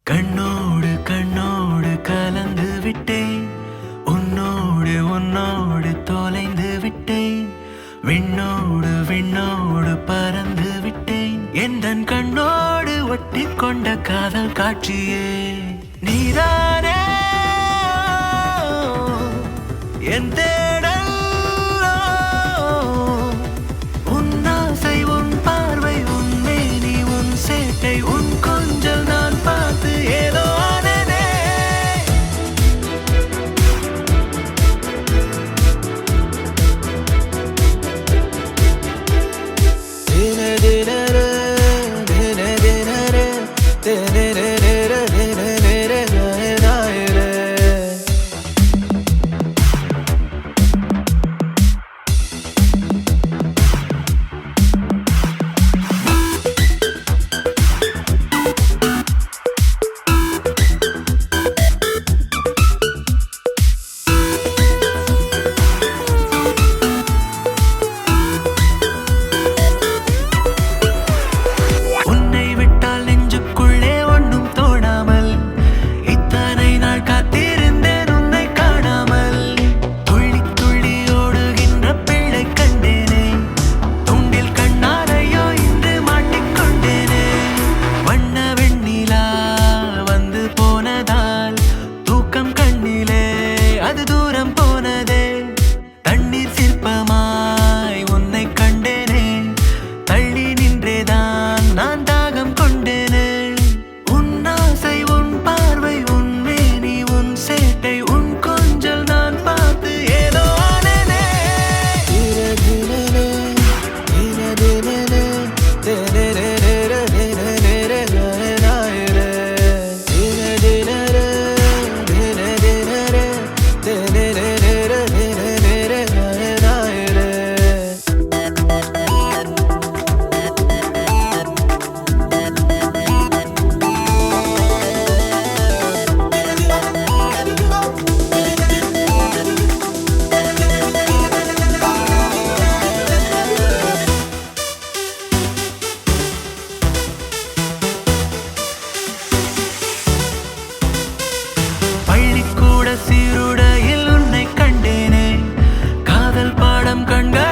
கண்ணோடு கண்ணோடு கலந்து விட்டேன், உன்னோடு உன்னோடு தொலைந்து விட்டேன், விண்ணோடு விண்ணோடு பறந்து விட்டேன். எந்தன் கண்ணோடு ஒட்டி கொண்ட காதல் காட்சியே நீதானே என் தேடல். உன் ஆசை உன் பார்வை உன் மேனி உன் சேட்டை உன் கொஞ்சல் நான் பார்த்து ஏதோ ஆனேனே. தின தினர தின தினர தின தினர தின தினர நாயர. உன்னை விட்டால் நெஞ்சுக்குள்ளே ஒன்றும் தோணாமல் இத்தனை நாள் காத்திருந்தேன் உன்னை காணாமல். துள்ளி துள்ளி ஓடுகின்ற பிள்ளை கண்டேனே, துண்டில் கண்ணாரையோ இன்று மாட்டிக்கொண்டேனே. வண்ண வெண்ணிலா வந்து போனதால் தூக்கம் கண்ணிலே அது தூரம் போனதே. தண்ணீர் சிற்பமாய் உன்னை கண்டேனே, தள்ளி நின்றேதான் நான் தாகம் கொண்டேனே. உன் ஆசை உன் பார்வை உன் மேனி உன் சேட்டை உன் கொஞ்சல் நான் பார்த்து ஏதோ ஆனேனே. தின தினரே தின தினரே தினரே தினரே நாயர. தின தினரே தின தினரே தினரே தினரே நாயர. பள்ளிக்கூட சீருடையில் உன்னை கண்டேனே, காதல் பாடம் கண்கள்